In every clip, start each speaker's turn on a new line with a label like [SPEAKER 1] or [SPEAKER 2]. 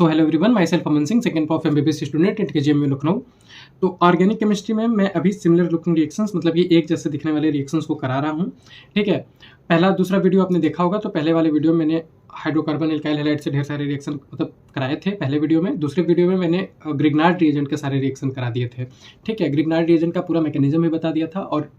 [SPEAKER 1] So hello everyone, my self Aman Singh, second of MBBS student at KGMU Lucknow. तो organic chemistry में मैं अभी similar looking reactions, मतलब कि एक जैसे दिखने वाले रिएक्शंस को करा रहा हूँ। ठीक है, पहला दूसरा वीडियो आपने देखा होगा, तो पहले वाले वीडियो में मैंने हाइड्रोकार्बन एल्काइल हैलाइड से ढेर सारे रिएक्शन मतलब कराए थे पहले वीडियो में। दूसरे वीडियो में मैंने ग्रिग्नार्ड रिएजेंट के सारे रिएक्शन करा दिए थे। ठीक है, ग्रिग्नार्ड रिएजेंट का पूरा मैकेनिज्म भी बता दिया था, और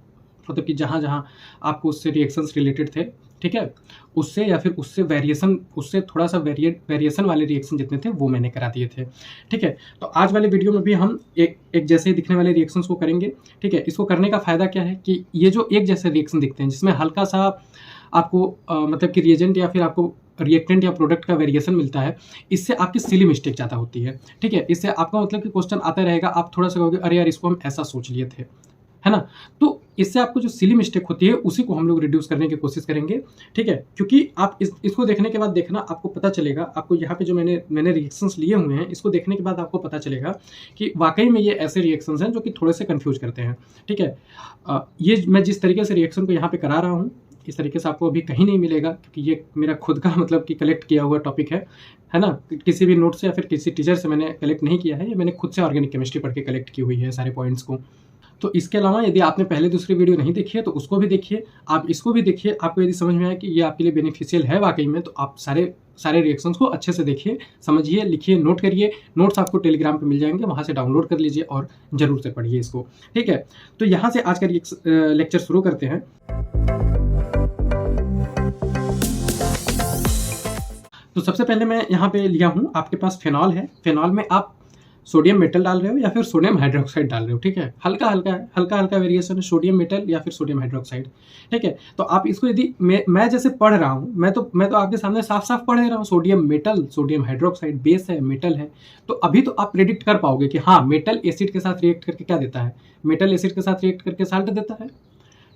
[SPEAKER 1] मतलब कि जहाँ जहाँ आपको उससे रिएक्शंस रिलेटेड थे, ठीक है, उससे या फिर उससे वेरिएशन, उससे थोड़ा सा वेरिएशन वाले रिएक्शन जितने थे वो मैंने करा दिए थे। ठीक है, तो आज वाले वीडियो में भी हम एक जैसे ही दिखने वाले रिएक्शंस को करेंगे। ठीक है, इसको करने का फ़ायदा क्या है कि ये जो एक जैसे रिएक्शन दिखते हैं जिसमें हल्का सा आपको मतलब कि रिएजेंट या फिर आपको रिएक्टेंट या प्रोडक्ट का वेरिएशन मिलता है, इससे आपकी सिली मिस्टेक ज़्यादा होती है। ठीक है, इससे आपका मतलब कि क्वेश्चन आता रहेगा, आप थोड़ा सा कहोगे अरे यार इसको हम ऐसा सोच लिए थे, है ना। तो इससे आपको जो सिली मिस्टेक होती है उसी को हम लोग रिड्यूस करने की कोशिश करेंगे। ठीक है, क्योंकि आप इसको देखने के बाद देखना, आपको पता चलेगा, आपको यहाँ पे जो मैंने रिएक्शंस लिए हुए हैं, इसको देखने के बाद आपको पता चलेगा कि वाकई में ये ऐसे रिएक्शंस हैं जो कि थोड़े से कंफ्यूज करते हैं। ठीक है, ये मैं जिस तरीके से रिएक्शन को यहाँ पे करा रहा हूँ, इस तरीके से आपको अभी कहीं नहीं मिलेगा, क्योंकि ये मेरा खुद का मतलब कि कलेक्ट किया हुआ टॉपिक है ना। किसी भी नोट से या फिर किसी टीचर से मैंने कलेक्ट नहीं किया है, ये मैंने खुद से ऑर्गेनिक केमिस्ट्री पढ़ के कलेक्ट की हुई है सारे पॉइंट्स को। तो इसके अलावा यदि आपने पहले दूसरी वीडियो नहीं देखी है तो उसको भी देखिए, आप इसको भी देखिए। आपको यदि समझ में आए कि ये आपके लिए बेनिफिशियल है वाकई में, तो आप सारे रिएक्शंस को अच्छे से देखिए, समझिए, लिखिए, नोट करिए। नोट्स आपको टेलीग्राम पे मिल जाएंगे, वहाँ से डाउनलोड कर लीजिए और ज़रूर से पढ़िए इसको। ठीक है, तो यहाँ से आज का लेक्चर शुरू करते हैं। तो सबसे पहले मैं यहाँ पे लिया हूँ, आपके पास फेनॉल है। फेनॉल में आप सोडियम मेटल डाल रहे हो या फिर सोडियम हाइड्रोक्साइड डाल रहे हो। ठीक है, हल्का वेरिएशन है, सोडियम मेटल या फिर सोडियम हाइड्रोक्साइड। ठीक है, तो आप इसको यदि मैं जैसे पढ़ रहा हूँ, मैं तो आपके सामने साफ साफ पढ़ रहा हूँ, sodium metal, sodium hydroxide, base है, मेटल है। तो अभी तो आप प्रेडिक्ट कर पाओगे कि हाँ, मेटल एसिड के साथ रिएक्ट करके क्या देता है, मेटल एसिड के साथ रिएक्ट करके साल्ट देता है।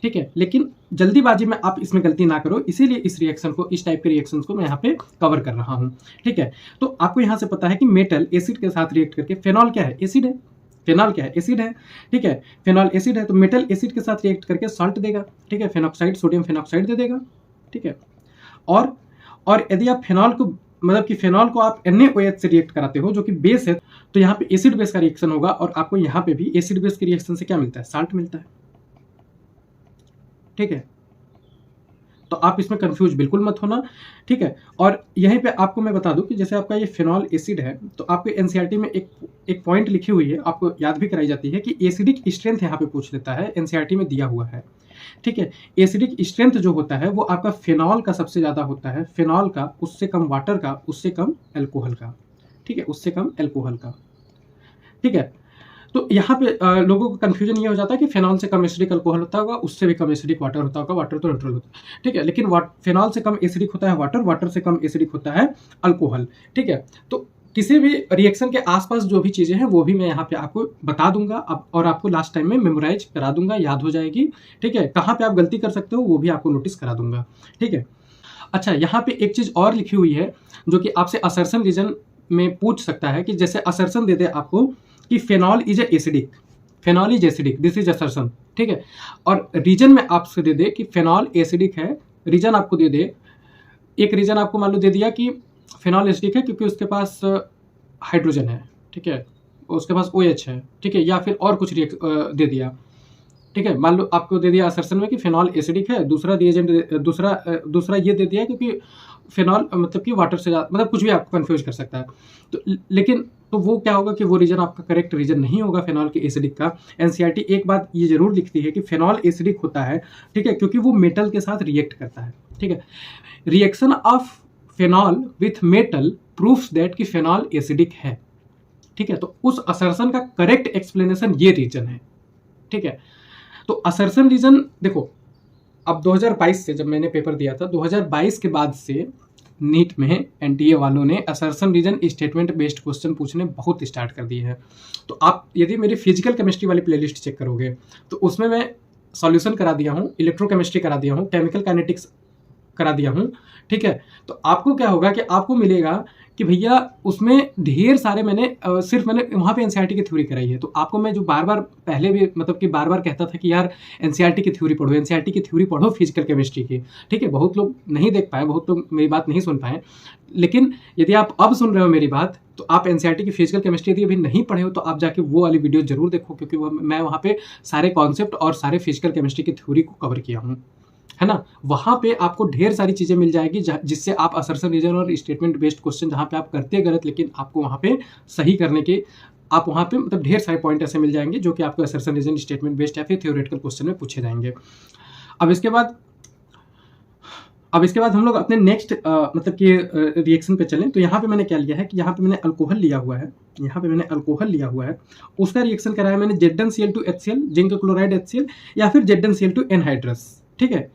[SPEAKER 1] ठीक है, लेकिन जल्दीबाजी में आप इसमें गलती ना करो, इसीलिए इस रिएक्शन को, इस टाइप के रिएक्शंस को मैं यहाँ पे कवर कर रहा हूँ। ठीक है, तो आपको यहाँ से पता है कि मेटल एसिड के साथ रिएक्ट करके, फेनॉल क्या है, एसिड है, फेनॉल क्या है, एसिड है। ठीक है, फेनॉल एसिड है, तो मेटल एसिड के साथ रिएक्ट करके सॉल्ट देगा। ठीक है, फेनॉक्साइड, सोडियम फेनॉक्साइड दे देगा। ठीक है, और यदि आप फेनॉल को, मतलब कि फेनॉल को आप NaOH से रिएक्ट कराते हो जो कि बेस है, तो यहाँ पे एसिड बेस का रिएक्शन होगा, और आपको यहाँ पे भी एसिड बेस के रिएक्शन से क्या मिलता है, साल्ट मिलता है। ठीक है, तो आप इसमें कंफ्यूज बिल्कुल मत होना। ठीक है, और यहीं पे आपको मैं बता दूं कि जैसे आपका ये फेनॉल एसिड है, तो आपके एनसीईआरटी में एक पॉइंट लिखी हुई है, आपको याद भी कराई जाती है कि एसिडिक स्ट्रेंथ यहाँ पे पूछ लेता है, एनसीईआरटी में दिया हुआ है। ठीक है, एसिडिक स्ट्रेंथ जो होता है वो आपका फेनॉल का सबसे ज़्यादा होता है, फेनॉल का, उससे कम वाटर का, उससे कम एल्कोहल का। ठीक है, उससे कम एल्कोहल का। ठीक है, तो यहाँ पे लोगों को कंफ्यूजन ये हो जाता है कि फेनॉल से कम एसिडिक अल्कोहल होता होगा, उससे भी कम एसिडिक वाटर होता होगा, वाटर तो न्यूट्रल होता है। ठीक है, लेकिन फेनॉल से कम एसिडिक होता है वाटर, वाटर से कम एसिडिक होता है अल्कोहल। ठीक है, तो किसी भी रिएक्शन के आसपास जो भी चीज़ें हैं वो भी मैं यहाँ पे आपको बता दूंगा और आपको लास्ट टाइम में मेमोराइज करा दूंगा, याद हो जाएगी। ठीक है, कहाँ पे आप गलती कर सकते हो वो भी आपको नोटिस करा दूंगा। ठीक है, अच्छा, यहाँ पे एक चीज़ और लिखी हुई है जो कि आपसे असर्शन रीजन में पूछ सकता है, कि जैसे असर्शन दे दे आपको कि phenol is acidic, phenol is acidic, this is assertion. ठीक है, और रीजन में आपसे दे दे कि फेनॉल एसिडिक है, रीजन आपको दे दे, एक रीजन आपको मान लो दे दिया कि फेनॉल एसिडिक है क्योंकि उसके पास हाइड्रोजन है। ठीक है, उसके पास OH है। ठीक है, या फिर और कुछ दे दिया। ठीक है, मान लो आपको दे दिया असर्शन में कि फेनॉल एसिडिक है, दूसरा रिएजेंट, दूसरा ये दे दिया क्योंकि फेनॉल मतलब कि वाटर से ज़्यादा, मतलब कुछ भी आपको कंफ्यूज कर सकता है। तो लेकिन तो वो क्या होगा कि वो रीजन आपका करेक्ट रीजन नहीं होगा फेनॉल के एसिडिक का। एनसीईआरटी एक बात ये जरूर लिखती है कि फेनॉल एसिडिक होता है। ठीक है, क्योंकि वो मेटल के साथ रिएक्ट करता है। ठीक है, reaction of phenol with metal proofs that कि फेनॉल एसिडिक है। ठीक है, तो उस असर्शन का करेक्ट एक्सप्लेनेशन ये रीजन है। ठीक है, तो असर्शन रीजन देखो, अब 2022 से जब मैंने पेपर दिया था, 2022 के बाद से नीट में एनटीए वालों ने assertion reason statement based question पूछने बहुत स्टार्ट कर दिए हैं। तो आप यदि मेरी फिजिकल केमिस्ट्री वाली प्लेलिस्ट चेक करोगे तो उसमें मैं सॉल्यूशन करा दिया हूँ, इलेक्ट्रोकेमिस्ट्री करा दिया हूँ, केमिकल काइनेटिक्स करा दिया हूँ। ठीक है, तो आपको क्या होगा कि आपको मिलेगा कि भैया उसमें ढेर सारे सिर्फ मैंने वहाँ पे एनसीईआरटी की थ्योरी कराई है। तो आपको मैं जो बार-बार पहले भी मतलब कि बार-बार कहता था कि यार एनसीईआरटी की थ्योरी पढ़ो, एनसीईआरटी की थ्योरी पढ़ो फिजिकल केमिस्ट्री की, ठीक है? बहुत लोग नहीं देख पाए, बहुत लोग मेरी बात नहीं सुन पाए। लेकिन यदि आप अब सुन रहे हो मेरी बात, तो आप एनसीईआरटी की फिजिकल केमिस्ट्री यदि अभी नहीं पढ़े हो तो आप जाके वो वाली वीडियो ज़रूर देखो, क्योंकि मैं वहाँ पे सारे कॉन्सेप्ट और सारे फिजिकल केमिस्ट्री की थ्योरी को कवर किया हूँ, है ना? वहाँ पे आपको ढेर सारी चीज़ें मिल जाएगी जिससे आप असर्शन रीजन और स्टेटमेंट बेस्ड क्वेश्चन जहाँ पे आप करते हैं गलत, लेकिन आपको वहाँ पे सही करने के आप वहाँ पे मतलब ढेर सारे पॉइंट ऐसे मिल जाएंगे जो कि आपको असर्शन रीजन स्टेटमेंट बेस्ड या फिर थ्योरेटिकल क्वेश्चन में पूछे जाएंगे। अब इसके बाद हम लोग अपने नेक्स्ट मतलब कि रिएक्शन पे चलें। तो यहाँ पे मैंने क्या लिया है कि यहाँ पे मैंने अल्कोहल लिया हुआ है, उसका रिएक्शन कराया मैंने ZnCl2HCl, जिंक क्लोराइड HCl या फिर ZnCl2 एनहाइड्रस, ठीक है?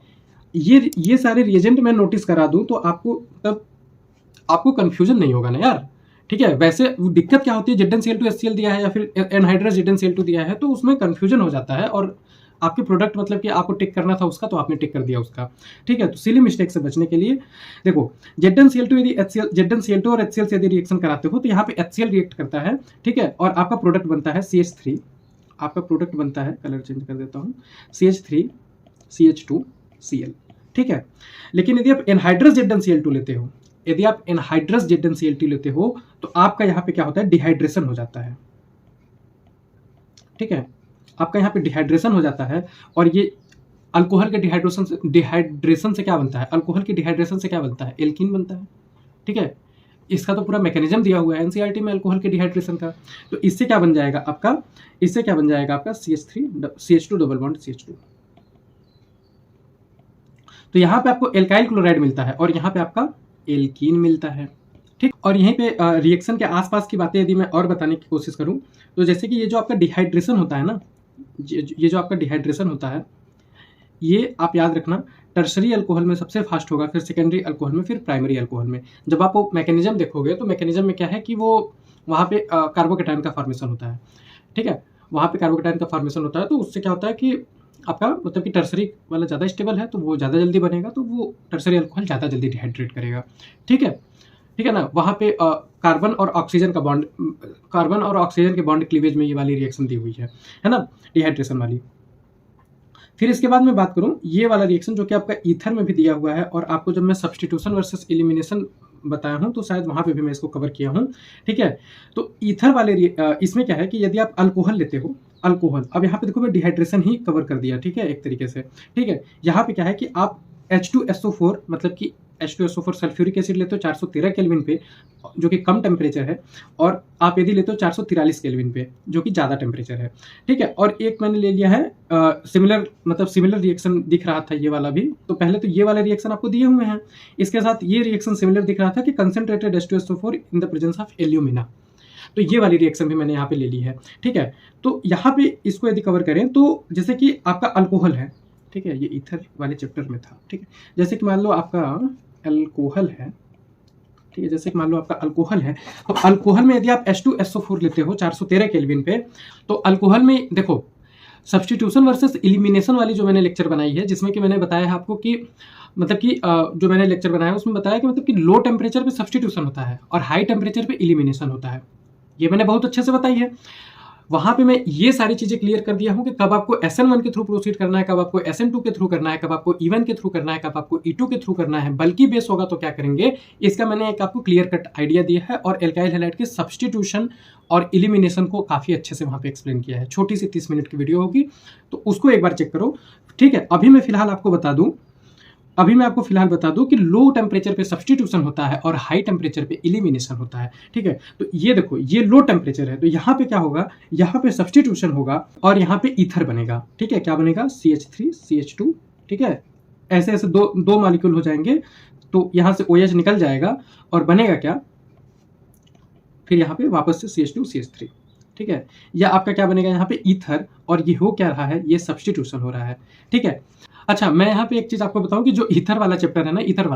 [SPEAKER 1] ये सारे रिएजेंट मैं नोटिस करा दूं तो आपको कंफ्यूजन नहीं होगा ना यार, ठीक है? वैसे दिक्कत क्या होती है, ZnCl2HCl दिया है या फिर एनहाइड्रस ZnCl2 दिया है तो उसमें कंफ्यूजन हो जाता है, और आपके प्रोडक्ट मतलब कि आपको टिक करना था उसका तो आपने टिक कर दिया उसका, ठीक है? तो सिली मिस्टेक से बचने के लिए देखो, ZnCl2 यदि ZnCl2 और HCl से यदि रिएक्शन कराते हो तो यहाँ पे HCl रिएक्ट करता है, ठीक है? और आपका प्रोडक्ट बनता है CH3, आपका प्रोडक्ट बनता है, कलर चेंज कर देता हूँ, CH3CH2Cl, ठीक है? लेकिन यदि आप एनहाइड्रस ZnCl2 लेते हो तो आपका यहाँ पे क्या होता है, डिहाइड्रेशन हो जाता है, ठीक है? आपका यहाँ पे डिहाइड्रेशन हो जाता है, और ये अल्कोहल के डिहाइड्रेशन से क्या बनता है, अल्कोहल के डिहाइड्रेशन से क्या बनता है, एल्कीन बनता है, ठीक है? इसका तो पूरा मैकेनिज्म दिया हुआ है एनसीईआरटी में अल्कोहल के डिहाइड्रेशन का। तो इससे क्या बन जाएगा आपका, CH2 डबल बॉन्ड CH2। तो यहाँ पे आपको एल्काइल क्लोराइड मिलता है और यहाँ पे आपका एल्कीन मिलता है, ठीक? और यहीं पे रिएक्शन के आसपास की बातें यदि मैं और बताने की कोशिश करूं तो जैसे कि ये जो आपका डिहाइड्रेशन होता है ना, ये जो आपका डिहाइड्रेशन होता है, ये आप याद रखना टर्शरी अल्कोहल में सबसे फास्ट होगा, फिर सेकेंडरी अल्कोहल में, फिर प्राइमरी अल्कोहल में। जब आप वो मैकेनिज्म देखोगे तो मैकेनिज्म में क्या है कि वो वहाँ पे कार्बोकेटायन का फॉर्मेशन होता है, ठीक है? वहाँ पे कार्बोकेटायन का फॉर्मेशन होता है, तो उससे क्या होता है कि आपका मतलब कि टर्शरी वाला ज़्यादा स्टेबल है तो वो ज़्यादा जल्दी बनेगा, तो वो टर्शरी अल्कोहल ज़्यादा जल्दी डिहाइड्रेट करेगा, ठीक है? ठीक है ना? वहाँ पे कार्बन और ऑक्सीजन के बॉन्ड क्लीवेज में ये वाली रिएक्शन दी हुई है ना, डिहाइड्रेशन वाली। फिर इसके बाद मैं बात करूँ ये वाला रिएक्शन जो कि आपका ईथर में भी दिया हुआ है, और आपको जब मैं सब्स्टिट्यूशन वर्सेस एलिमिनेशन बताया हूँ तो शायद वहाँ पे भी मैं इसको कवर किया हूँ, ठीक है? तो ईथर वाले इसमें क्या है कि यदि आप अल्कोहल लेते हो, अल्कोहल, अब यहाँ पे देखो मैं डिहाइड्रेशन ही कवर कर दिया, ठीक है, एक तरीके से, ठीक है? यहाँ पे क्या है कि आप H2SO4 मतलब कि H2SO4 सल्फ्यूरिक एसिड लेते हो 413 केल्विन पे, जो कि कम टेम्परेचर है, और आप यदि लेते हो 443 केल्विन पे, जो कि ज़्यादा टेम्परेचर है, ठीक है? और एक मैंने ले लिया है सिमिलर रिएक्शन दिख रहा था ये वाला भी, तो पहले तो ये वाले रिएक्शन आपको दिए हुए हैं, इसके साथ ये रिएक्शन सिमिलर दिख रहा था कि concentrated H2SO4 in the presence of alumina, तो ये वाली रिएक्शन भी मैंने यहाँ पे ले ली है, ठीक है? तो यहाँ पे इसको यदि कवर करें तो जैसे कि आपका अल्कोहल है, ठीक है? ये ईथर वाले चैप्टर में था, ठीक है? जैसे कि मान लो आपका अल्कोहल है, ठीक है? जैसे कि मान लो आपका अल्कोहल है, तो अल्कोहल में यदि आप H2SO4 लेते हो 413 केल्विन पे, तो अल्कोहल में देखो सब्स्टिट्यूशन वर्सेस एलिमिनेशन वाली जो मैंने लेक्चर बनाई है, जिसमें कि मैंने बताया है आपको कि मतलब कि जो मैंने लेक्चर बनाया उसमें बताया कि मतलब कि लो टेम्परेचर पे सब्स्टिट्यूशन होता है और हाई टेम्परेचर पे एलिमिनेशन होता है, ये मैंने बहुत अच्छे से बताई है। वहाँ पे मैं ये सारी चीज़ें क्लियर कर दिया हूँ कि कब आपको SN1 के थ्रू प्रोसीड करना है, कब आपको SN2 के थ्रू करना है, कब आपको E1 के थ्रू करना है, कब आपको E2 के थ्रू करना है, बल्कि बेस होगा तो क्या करेंगे, इसका मैंने एक आपको क्लियर कट आइडिया दिया है, और एल्काइल हैलाइड के सब्स्टिट्यूशन और एलिमिनेशन को काफ़ी अच्छे से वहाँ पे एक्सप्लेन किया है। छोटी सी 30 मिनट की वीडियो होगी, तो उसको एक बार चेक करो, ठीक है? अभी मैं फिलहाल आपको बता दूं कि लो टेम्परेचर पे सब्स्टिट्यूशन होता है और हाई टेम्परेचर पे एलिमिनेशन होता है, ठीक है? तो ये देखो ये लो टेम्परेचर है, तो यहाँ पे क्या होगा, यहाँ पे सब्स्टिट्यूशन होगा और यहाँ पे ईथर बनेगा, ठीक है? क्या बनेगा, CH3 CH2, ठीक है? ऐसे ऐसे दो मॉलिक्यूल हो जाएंगे, तो यहाँ से OH निकल जाएगा और बनेगा क्या, फिर यहाँ पे वापस से CH2 CH3, ठीक है? या आपका क्या बनेगा यहाँ पे ईथर, और ये हो क्या रहा है, ये सब्स्टिट्यूशन हो रहा है, ठीक है? अच्छा, मैं यहाँ पे एक चीज़ आपको बताऊं कि जो ईथर वाला चैप्टर है ना, ईथर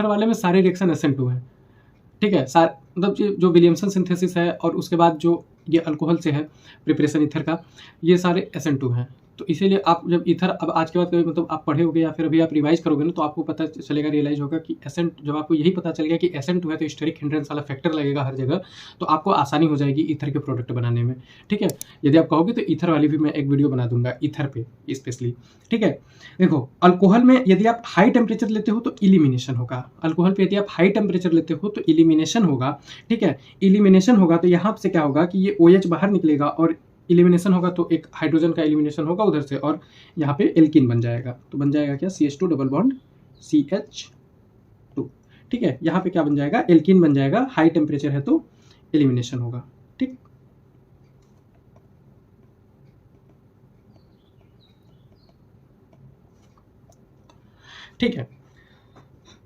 [SPEAKER 1] वाले में सारे रिएक्शन SN2 है, ठीक है? मतलब जो विलियमसन सिंथेसिस है और उसके बाद जो ये अल्कोहल से है प्रिपरेशन ईथर का, ये सारे SN2 हैं, तो इसीलिए आप जब ईथर अब आज के बाद कभी मतलब आप पढ़े होगे या फिर अभी आप रिवाइज करोगे ना, तो आपको पता चलेगा, रियलाइज होगा कि एसेंट, जब आपको यही पता चल गया कि एसेंट है तो स्टेरिक हिंड्रेंस वाला फैक्टर लगेगा हर जगह, तो आपको आसानी हो जाएगी ईथर के प्रोडक्ट बनाने में। ठीक है, यदि आप कहोगे तो ईथर वाली भी मैं एक वीडियो बना दूंगा ईथर पे स्पेशली। ठीक है, देखो अल्कोहल में यदि आप हाई टेम्परेचर लेते हो तो इलिमिनेशन होगा, अल्कोहल पे यदि आप हाई टेम्परेचर लेते हो तो इलिमिनेशन होगा। ठीक है, इलिमिनेशन होगा तो यहाँ से क्या होगा कि ये OH बाहर निकलेगा, और इलिमिनेशन होगा तो एक हाइड्रोजन का इलिमिनेशन होगा उधर से, और यहाँ पे एल्कीन बन जाएगा। तो बन जाएगा क्या, CH2 डबल बॉन्ड CH2। ठीक है, यहाँ पे क्या बन जाएगा, एल्कीन बन जाएगा, हाई टेम्परेचर है तो एलिमिनेशन होगा। ठीक, ठीक है।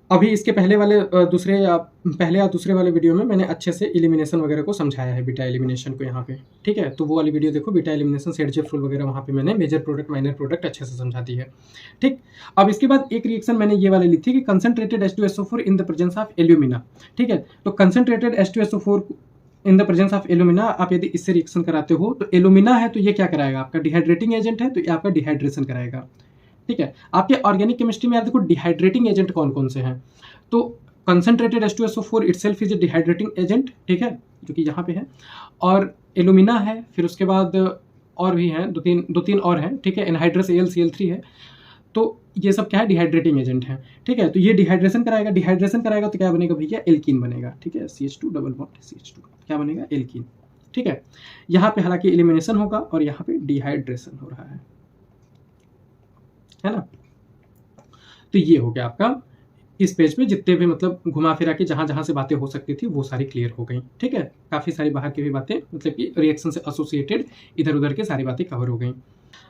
[SPEAKER 1] अभी इसके पहले वाले पहले या दूसरे वाले वीडियो में मैंने अच्छे से एलिमिनेशन वगैरह को समझाया है, बीटा एलिमिनेशन को यहाँ पे। ठीक है, तो वो वाली वीडियो देखो, बीटा एलिमिनेशन, सेडजेफ रूल वगैरह, वहाँ पे मैंने मेजर प्रोडक्ट माइनर प्रोडक्ट अच्छे से समझा दी है। ठीक, अब इसके बाद एक रिएक्शन मैंने ये वाली ली थी कि concentrated H2SO4 in the presence of alumina. ठीक है, तो concentrated H2SO4 in the presence of alumina, आप यदि इससे रिएक्शन कराते हो तो एल्यूमिना है तो ये क्या कराएगा, आपका डिहाइड्रेटिंग एजेंट है तो ये आपका डिहाइड्रेशन कराएगा। ठीक है, आपके ऑर्गेनिक केमिस्ट्री में आप देखो डिहाइड्रेटिंग एजेंट कौन कौन से हैं, तो concentrated H2SO4 itself is a dehydrating agent. ठीक है, जो कि यहाँ पे है, और एल्यूमिना है, फिर उसके बाद और भी हैं, दो तीन और हैं। ठीक है, एनहाइड्रस AlCl3 है, तो ये सब क्या है, डिहाइड्रेटिंग एजेंट है। ठीक है, तो ये डिहाइड्रेशन कराएगा तो क्या बनेगा भैया, एल्कीन बनेगा। ठीक है, CH2 डबल बॉन्ड CH2 क्या बनेगा, एल्कीन। ठीक है, यहाँ पे हालांकि एलिमिनेशन होगा और यहाँ पे डिहाइड्रेशन हो रहा है ना। तो ये हो गया आपका इस पेज पे जितने भी मतलब घुमा फिरा के जहां जहां से बातें हो सकती थी वो सारी क्लियर हो गई। ठीक है, काफी सारी बाहर की भी बातें मतलब कि रिएक्शन से एसोसिएटेड इधर उधर के सारी बातें कवर हो गई।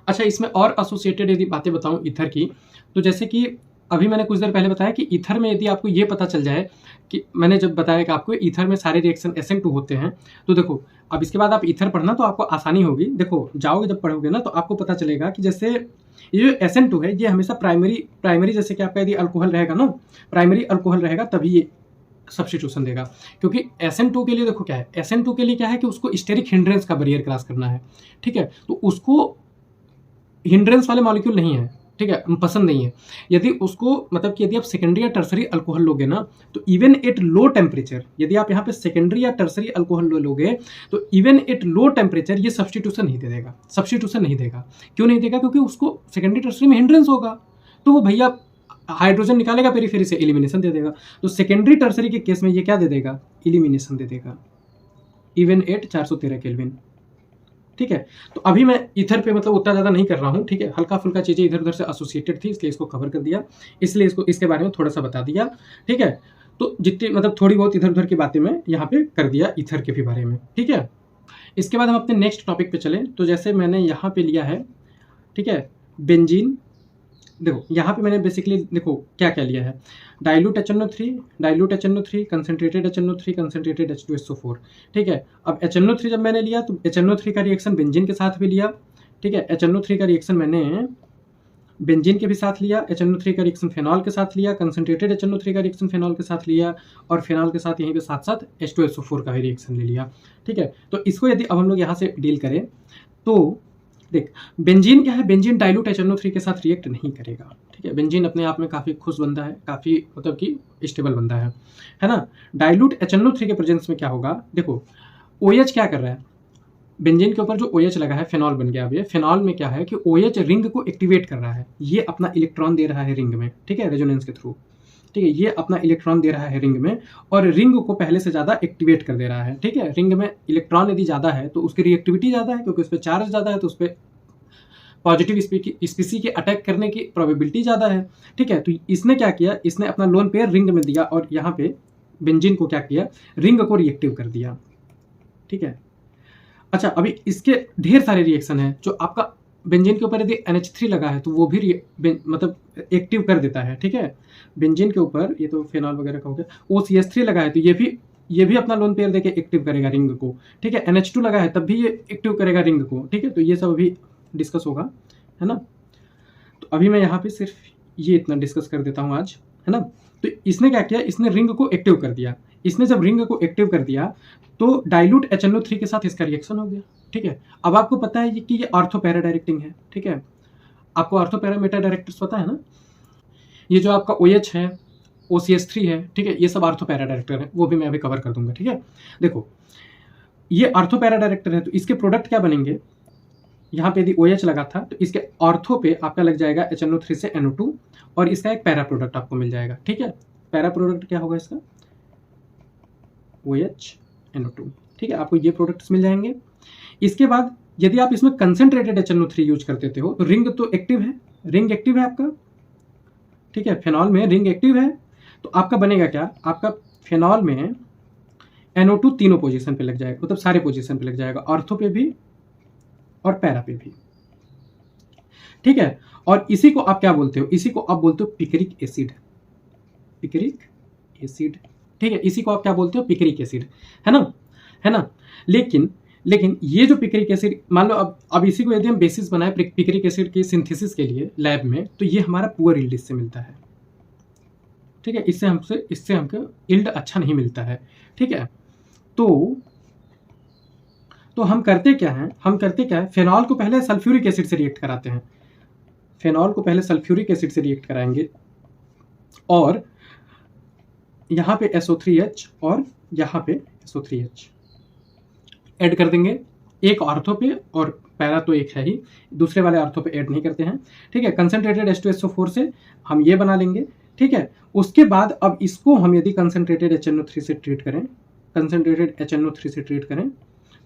[SPEAKER 1] अच्छा, इसमें और एसोसिएटेड यदि बातें बताऊं ईथर की, तो जैसे कि अभी मैंने कुछ देर पहले बताया कि ईथर में यदि आपको ये पता चल जाए कि मैंने जब बताया कि आपको ईथर में सारे रिएक्शन SN2 होते हैं, तो देखो अब इसके बाद आप ईथर पढ़ना तो आपको आसानी होगी। देखो जाओगे जब पढ़ोगे ना तो आपको पता चलेगा कि जैसे ये जो SN2 है ये हमेशा प्राइमरी जैसे कि आपका यदि अल्कोहल रहेगा ना, प्राइमरी अल्कोहल रहेगा तभी ये सब्स्टिट्यूशन देगा। क्योंकि SN2 के लिए देखो क्या है, SN2 के लिए क्या है कि उसको स्टेरिक हिंड्रेंस का बैरियर क्रॉस करना है। ठीक है, तो उसको हिंड्रेंस वाले मॉलिक्यूल नहीं है, ठीक है, पसंद नहीं है। यदि उसको मतलब कि यदि आप सेकेंडरी या टर्सरी अल्कोहल लोगे ना, तो इवन एट लो टेम्परेचर, यदि आप यहाँ पे सेकेंडरी या टर्सरी अल्कोहल लोगे तो इवन एट लो टेम्परेचर ये सब्स्टिट्यूशन नहीं देगा। क्यों नहीं देगा, क्योंकि उसको सेकेंडरी टर्सरी में हिंड्रेंस होगा, तो वो भैया हाइड्रोजन निकालेगा पेरिफेरी से, एलिमिनेशन दे देगा। तो सेकेंडरी टर्सरी के केस में ये क्या दे देगा, एलिमिनेशन दे देगा, इवन एट 413 केल्विन। ठीक है, तो अभी मैं ईथर पे मतलब उतना ज़्यादा नहीं कर रहा हूँ। ठीक है, हल्का फुल्का चीज़ें इधर उधर से एसोसिएटेड थी इसलिए इसको कवर कर दिया, इसलिए इसको इसके बारे में थोड़ा सा बता दिया। ठीक है, तो जितनी मतलब थोड़ी बहुत इधर उधर की बातें मैं यहाँ पे कर दिया ईथर के भी बारे में। ठीक है, इसके बाद हम अपने नेक्स्ट टॉपिक पे चलें। तो जैसे मैंने यहाँ पे लिया है, ठीक है, बेंजीन। देखो यहाँ पे मैंने बेसिकली देखो क्या क्या लिया है, dilute HNO3, concentrated HNO3, concentrated H2SO4। ठीक है, अब HNO3 जब मैंने लिया तो HNO3 का रिएक्शन बेंजीन के साथ भी लिया। ठीक है, HNO3 का रिएक्शन मैंने बेंजीन के भी साथ लिया, HNO3 का रिएक्शन फेनॉल के साथ लिया, कंसनट्रेटेड HNO3 का रिएक्शन फेनॉल के साथ लिया, और फेनॉल के साथ यहीं पे साथ साथ H2SO4 का भी रिएक्शन ले लिया। ठीक है, तो इसको यदि अब हम लोग यहाँ से डील करें तो देख, बेंजीन क्या है, बेंजीन डाइल्यूट HNO3 के साथ रिएक्ट नहीं करेगा। ठीक है, बेंजीन अपने आप में काफ़ी खुश बंदा है, काफ़ी मतलब कि स्टेबल बंदा है ना। डाइल्यूट HNO3 के प्रेजेंस में क्या होगा, देखो OH क्या कर रहा है, बेंजीन के ऊपर जो OH लगा है फेनॉल बन गया। अब ये फेनॉल में क्या है कि OH रिंग को एक्टिवेट कर रहा है, ये अपना इलेक्ट्रॉन दे रहा है रिंग में। ठीक है, रेजोनेंस के थ्रू। ठीक है, ये अपना इलेक्ट्रॉन दे रहा है रिंग में और रिंग को पहले से ज़्यादा एक्टिवेट कर दे रहा है। ठीक है, रिंग में इलेक्ट्रॉन यदि ज़्यादा है तो उसकी रिएक्टिविटी ज़्यादा है, क्योंकि उस पर चार्ज ज़्यादा है तो उस पर पॉजिटिव स्पीसी के अटैक करने की प्रोबेबिलिटी ज़्यादा है। ठीक है, तो इसने क्या किया, इसने अपना लोन पेयर रिंग में दिया और यहाँ पे बेंजीन को क्या किया, रिंग को रिएक्टिव कर दिया। ठीक है, अच्छा अभी इसके ढेर सारे रिएक्शन है। जो आपका बेंजीन के ऊपर यदि NH3 लगा है तो वो भी मतलब एक्टिव कर देता है। ठीक है, बेंजीन के ऊपर ये तो फेनॉल वगैरह का हो गया, OCH3 लगा है तो ये भी अपना लोन पेयर देके एक्टिव करेगा रिंग को। ठीक है, NH2 लगा है तब भी ये एक्टिव करेगा रिंग को। ठीक है, तो ये सब अभी डिस्कस होगा, है ना। तो अभी मैं यहाँ पे सिर्फ ये इतना डिस्कस कर देता हूँ आज, है ना। तो इसने क्या किया, इसने रिंग को एक्टिव कर दिया। इसने जब रिंग को एक्टिव कर दिया तो डाइल्यूट HNO3 के साथ इसका रिएक्शन हो गया। ठीक है, अब आपको पता है कि ये ऑर्थो पैरा डायरेक्टिंग है। ठीक है, आपको ऑर्थो पैरा मेटा डायरेक्टर्स पता है ना, ये जो आपका OH है, OCH3 है, ठीक है, ये सब ऑर्थो पैरा डायरेक्टर है, वो भी मैं अभी कवर कर दूंगा। ठीक है, देखो ये ऑर्थो पैरा डायरेक्टर है तो इसके प्रोडक्ट क्या बनेंगे, यहाँ पे यदि OH लगा था तो इसके ऑर्थो पे आपका लग जाएगा HNO3 से NO2 और इसका एक पैरा प्रोडक्ट आपको मिल जाएगा। ठीक है, पैरा प्रोडक्ट क्या होगा इसका, OH NO2। ठीक है, आपको ये प्रोडक्ट्स मिल जाएंगे। इसके बाद यदि आप इसमें कंसेंट्रेटेड HNO3 यूज करते हो तो रिंग तो एक्टिव है, रिंग एक्टिव है आपका। ठीक है, फेनॉल में रिंग एक्टिव है तो आपका बनेगा क्या, आपका फेनॉल में NO2 तीनों पोजीशन पे लग जाएगा, मतलब सारे पोजीशन पे लग जाएगा, ऑर्थो पे भी और पैरा पे भी। ठीक है, और इसी को आप क्या बोलते हो, इसी को आप बोलते हो पिक्रिक एसिड, पिक्रिक एसिड। ठीक है, इसी को आप क्या बोलते हो, पिक्रिक एसिड, है ना, है ना। लेकिन ये जो पिक्रिक एसिड, मान लो अब इसी को यदि हम बेसिस बनाए पिक्रिक एसिड की सिंथेसिस के लिए लैब में, तो ये हमारा पुअर यील्ड इससे मिलता है। ठीक है, इससे हमको यील्ड अच्छा नहीं मिलता है। ठीक है, तो हम करते क्या है, फेनॉल को पहले सल्फ्यूरिक एसिड से रिएक्ट कराते हैं, फेनॉल को पहले सल्फ्यूरिक एसिड से रिएक्ट कराएंगे और यहाँ पे SO3H और यहाँ पे SO3H ऐड कर देंगे, एक ऑर्थो पे, और पैरा तो एक है ही, दूसरे वाले ऑर्थो पे ऐड नहीं करते हैं। ठीक है, कंसंट्रेटेड H2SO4 से हम ये बना लेंगे। ठीक है, उसके बाद अब इसको हम यदि कंसंट्रेटेड HNO3 से ट्रीट करें, कंसंट्रेटेड HNO3 से ट्रीट करें,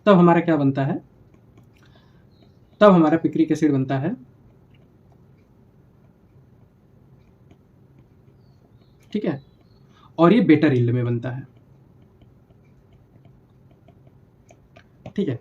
[SPEAKER 1] तब हमारा क्या बनता है, तब हमारा पिक्रिक एसिड बनता है। ठीक है, और ये बेटर यील्ड में बनता है। ठीक है,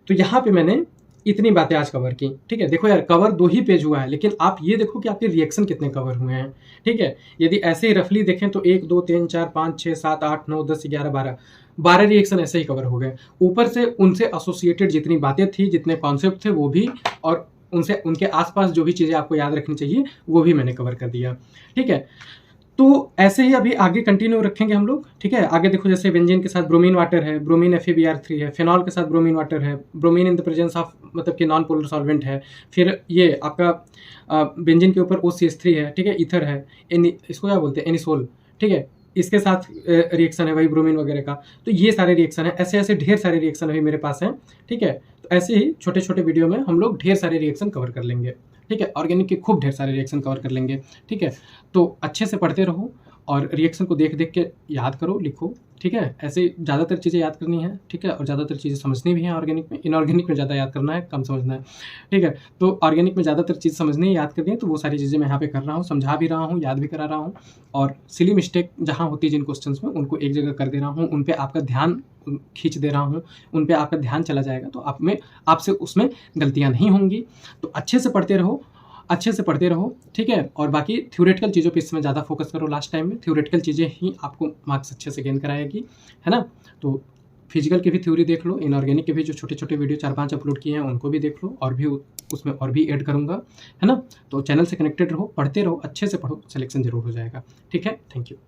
[SPEAKER 1] तो यहाँ पे मैंने इतनी बातें आज कवर की। ठीक है, देखो यार कवर 2 ही पेज हुआ है, लेकिन आप ये देखो कि आपके रिएक्शन कितने कवर हुए हैं। ठीक है, यदि ऐसे ही रफली देखें तो 1 2 3 4 5 6 7 8 9 10 11 12 रिएक्शन ऐसे ही कवर हो गए। ऊपर से उनसे एसोसिएटेड जितनी बातें थी, जितने कॉन्सेप्ट थे वो भी, और उनके आसपास जो भी चीज़ें आपको याद रखनी चाहिए वो भी मैंने कवर कर दिया। ठीक है, तो ऐसे ही अभी आगे कंटिन्यू रखेंगे हम लोग। ठीक है, आगे देखो जैसे बेंजीन के साथ ब्रोमीन वाटर है, ब्रोमीन FeBr3 है, फेनॉल के साथ ब्रोमीन वाटर है, bromine in the presence of मतलब कि नॉन पोलर सॉल्वेंट है, फिर ये आपका बेंजीन के ऊपर OCH3 है। ठीक है, ईथर है, इसको क्या बोलते हैं, एनिसोल। ठीक है, इसके साथ रिएक्शन है वही ब्रोमीन वगैरह का। तो ये सारे रिएक्शन है, ऐसे ऐसे ढेर सारे रिएक्शन अभी मेरे पास हैं। ठीक है, तो ऐसे ही छोटे छोटे वीडियो में हम लोग ढेर सारे रिएक्शन कवर कर लेंगे। ठीक है, ऑर्गेनिक के खूब ढेर सारे रिएक्शन कवर कर लेंगे। ठीक है, तो अच्छे से पढ़ते रहो और रिएक्शन को देख देख के याद करो, लिखो। ठीक है, ऐसे ज़्यादातर चीज़ें याद करनी है। ठीक है, और ज़्यादातर चीज़ें समझनी भी है ऑर्गेनिक में, इनऑर्गेनिक में ज़्यादा याद करना है, कम समझना है। ठीक है, तो ऑर्गेनिक में ज़्यादातर चीज़ समझनी है, याद करनी है, तो वो सारी चीज़ें मैं यहाँ पे कर रहा हूँ, समझा भी रहा हूँ, याद भी करा रहा हूँ। और सिली मिस्टेक जहाँ होती है जिन क्वेश्चंस में, उनको एक जगह कर दे रहा हूँ, उन पर आपका ध्यान खींच दे रहा हूँ, उन पर आपका ध्यान चला जाएगा, तो आपसे उसमें गलतियाँ नहीं होंगी। तो अच्छे से पढ़ते रहो, अच्छे से पढ़ते रहो। ठीक है, और बाकी थ्योरेटिकल चीज़ों पे इसमें ज़्यादा फोकस करो। लास्ट टाइम में थ्योरेटिकल चीज़ें ही आपको मार्क्स अच्छे से गेन कराएगी, है ना। तो फिजिकल की भी थ्योरी देख लो, इनऑर्गेनिक के भी जो छोटे छोटे वीडियो 4-5 अपलोड किए हैं उनको भी देख लो, और भी उसमें और भी ऐड करूँगा, है ना। तो चैनल से कनेक्टेड रहो, पढ़ते रहो, अच्छे से पढ़ो, सिलेक्शन जरूर हो जाएगा। ठीक है, थैंक यू।